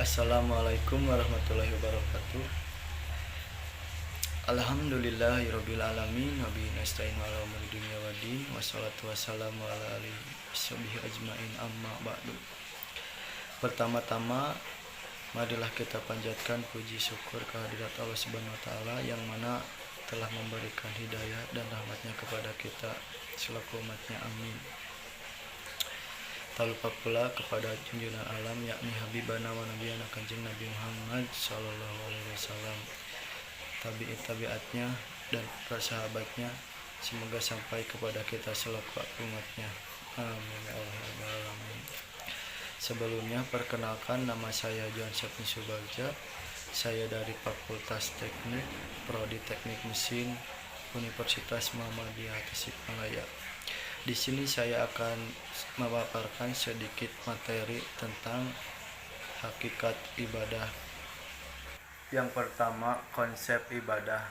Assalamualaikum warahmatullahi wabarakatuh. Alhamdulillahirabbil alamin wa bihi nasta'in ala umuri dunya waddin wassalatu wassalamu ala alihi washabihi ajmain amma ba'du. Pertama-tama marilah kita panjatkan puji syukur kehadirat Allah Subhanahu wa taala yang mana telah memberikan hidayah dan rahmatnya kepada kita selaku umatnya, amin. Tak lupa pula kepada junjungan alam yakni Habibana wa Nabiyana Kanjeng Nabi Muhammad sallallahu alaihi wasallam, tabi'atnya dan para sahabatnya, semoga sampai kepada kita selaku umatnya, amin ya Allah ya alamin. Sebelumnya perkenalkan, nama saya Johan Sepni Subagja. Saya dari Fakultas Teknik Prodi Teknik Mesin Universitas Muhammadiyah Tasikmalaya. Di sini saya akan memaparkan sedikit materi tentang hakikat ibadah. Yang pertama, konsep ibadah.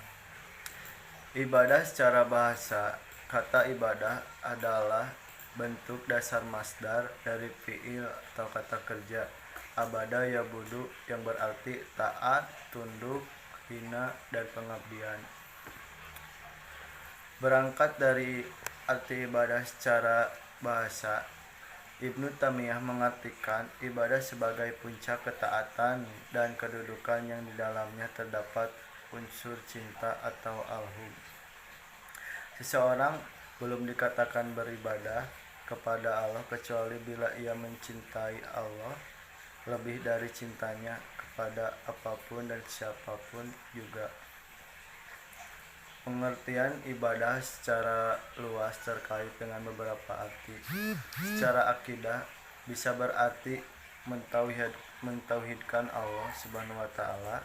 Ibadah secara bahasa, kata ibadah adalah bentuk dasar masdar dari fiil atau kata kerja abada yabudu yang berarti taat, tunduk, hina, dan pengabdian. Berangkat dari arti ibadah secara bahasa, Ibnu Taimiyah mengartikan ibadah sebagai puncak ketaatan dan kedudukan yang di dalamnya terdapat unsur cinta atau al-hub. Seseorang belum dikatakan beribadah kepada Allah kecuali bila ia mencintai Allah lebih dari cintanya kepada apapun dan siapapun juga. Pengertian ibadah secara luas terkait dengan beberapa arti. Secara akidah bisa berarti mentauhidkan Allah Subhanahu wa taala.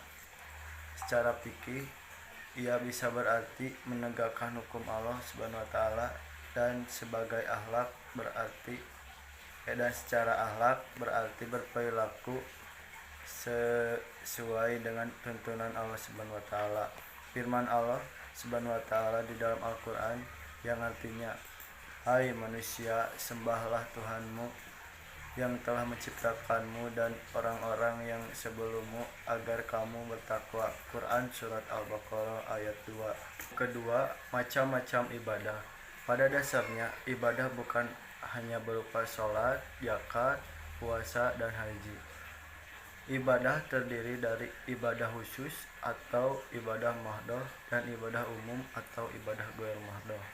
Secara fikih ia bisa berarti menegakkan hukum Allah Subhanahu wa taala, dan sebagai akhlak berarti dan secara akhlak berarti berperilaku sesuai dengan tuntunan Allah Subhanahu wa taala. Firman Allah Subhanahu wa taala di dalam Al-Qur'an yang artinya, "Hai manusia, sembahlah Tuhanmu yang telah menciptakanmu dan orang-orang yang sebelummu agar kamu bertakwa." Quran Surat Al-Baqarah ayat 2. Kedua, macam-macam ibadah. Pada dasarnya, ibadah bukan hanya berupa sholat, zakat, puasa, dan haji. Ibadah terdiri dari ibadah khusus atau ibadah mahdoh dan ibadah umum atau ibadah ghair mahdoh.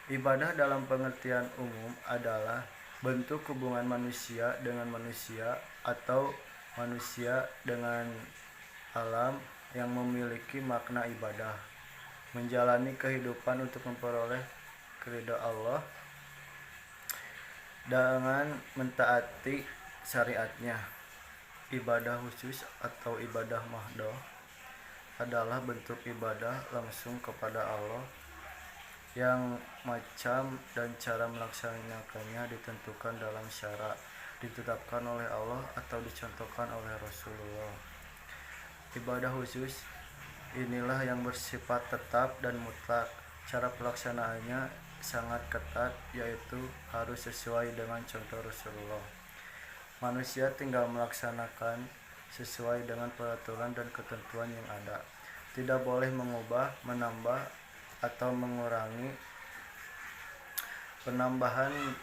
Ibadah dalam pengertian umum adalah bentuk hubungan manusia dengan manusia atau manusia dengan alam yang memiliki makna ibadah, menjalani kehidupan untuk memperoleh keridhaan Allah dengan mentaati syariatnya. Ibadah khusus atau ibadah mahdoh adalah bentuk ibadah langsung kepada Allah yang macam dan cara melaksanakannya ditentukan dalam syarak, ditetapkan oleh Allah atau dicontohkan oleh Rasulullah. Ibadah khusus inilah yang bersifat tetap dan mutlak. Cara pelaksanaannya sangat ketat, yaitu harus sesuai dengan contoh Rasulullah. Manusia tinggal melaksanakan sesuai dengan peraturan dan ketentuan yang ada. Tidak boleh mengubah, menambah, atau mengurangi. Penambahan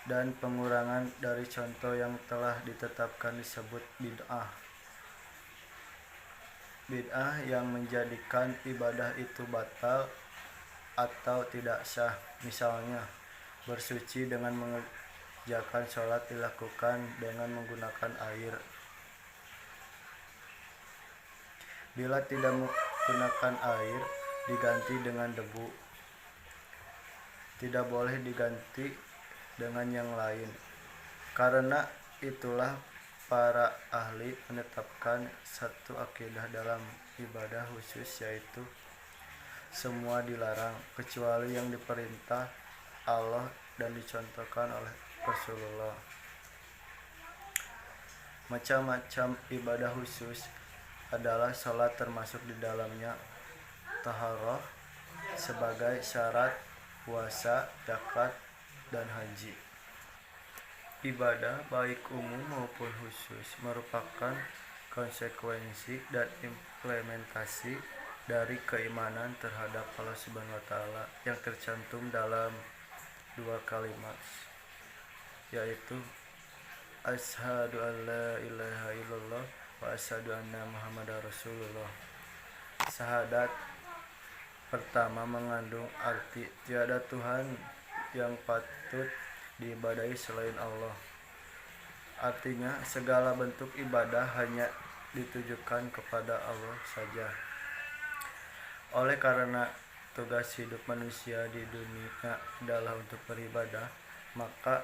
dan pengurangan dari contoh yang telah ditetapkan disebut bid'ah. Bid'ah yang menjadikan ibadah itu batal atau tidak sah. Misalnya, bersuci dengan mengerjakan sholat dilakukan dengan menggunakan air. Bila tidak menggunakan air, diganti dengan debu. Tidak boleh diganti dengan yang lain. Karena itulah para ahli menetapkan satu akidah dalam ibadah khusus, yaitu semua dilarang kecuali yang diperintah Allah dan dicontohkan oleh Rasulullah. Macam-macam ibadah khusus adalah sholat, termasuk di dalamnya taharah sebagai syarat, puasa, zakat, dan haji. Ibadah baik umum maupun khusus merupakan konsekuensi dan implementasi dari keimanan terhadap Allah Subhanahu wa taala yang tercantum dalam dua kalimat, yaitu asyhadu an la ilaha illallah wa asyhadu anna muhammadar rasulullah. Syahadat pertama mengandung arti tiada Tuhan yang patut diibadahi selain Allah. Artinya segala bentuk ibadah hanya ditujukan kepada Allah saja. Oleh karena tugas hidup manusia di dunia adalah untuk beribadah, maka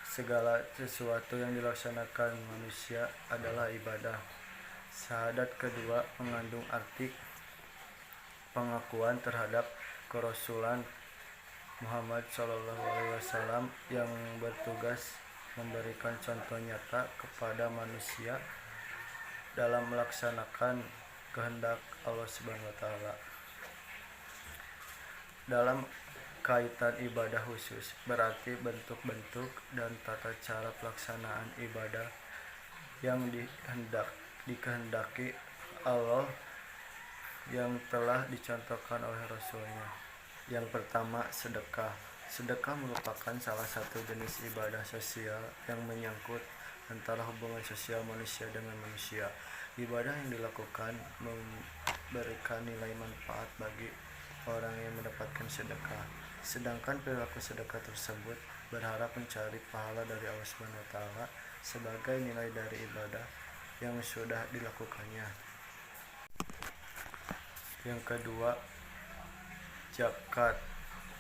segala sesuatu yang dilaksanakan manusia adalah ibadah. Syahadat kedua mengandung arti pengakuan terhadap kerasulan Muhammad SAW yang bertugas memberikan contoh nyata kepada manusia dalam melaksanakan kehendak Allah Subhanahu wa taala. Dalam kaitan ibadah khusus berarti bentuk-bentuk dan tata cara pelaksanaan ibadah yang dikehendaki Allah yang telah dicontohkan oleh Rasulnya. Yang pertama, sedekah. Sedekah merupakan salah satu jenis ibadah sosial yang menyangkut antara hubungan sosial manusia dengan manusia. Ibadah yang dilakukan memberikan nilai manfaat bagi orang yang mendapatkan sedekah. Sedangkan perilaku sedekah tersebut berharap mencari pahala dari Allah Subhanahu wa taala sebagai nilai dari ibadah yang sudah dilakukannya. Yang kedua, zakat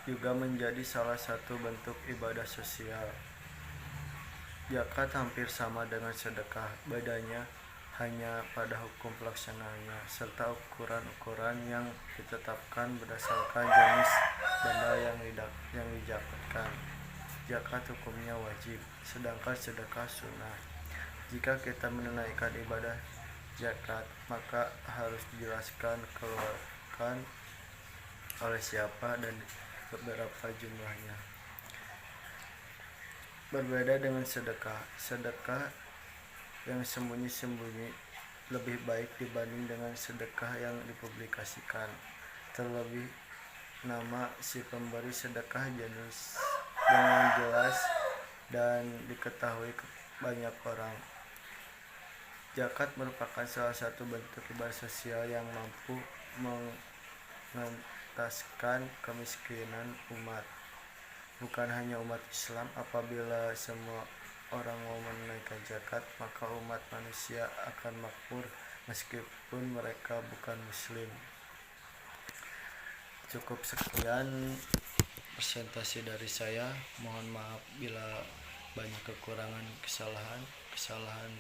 juga menjadi salah satu bentuk ibadah sosial. Zakat hampir sama dengan sedekah, bedanya hanya pada hukum pelaksanaannya serta ukuran-ukuran yang ditetapkan berdasarkan jenis benda yang dizakatkan. Zakat hukumnya wajib, sedangkan sedekah sunnah. Jika kita menunaikan ibadah zakat, maka harus dijelaskan keluarkan oleh siapa dan beberapa jumlahnya. Berbeda dengan sedekah. Sedekah yang sembunyi-sembunyi lebih baik dibanding dengan sedekah yang dipublikasikan. Terlebih nama si pemberi sedekah jenis dengan jelas dan diketahui banyak orang. Zakat merupakan salah satu bentuk ibadah sosial yang mampu mengentaskan kemiskinan umat. Bukan hanya umat Islam, apabila semua orang mau menunaikan zakat, maka umat manusia akan makmur meskipun mereka bukan muslim. Cukup sekian presentasi dari saya. Mohon maaf bila banyak kekurangan, kesalahan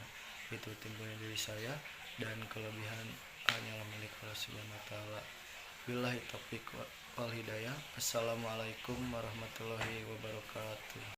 itu timbulnya dari saya, dan kelebihan hanyalah milik Allah Subhanahu wa taala. Billahi taufiq wal hidayah. Assalamualaikum warahmatullahi wabarakatuh.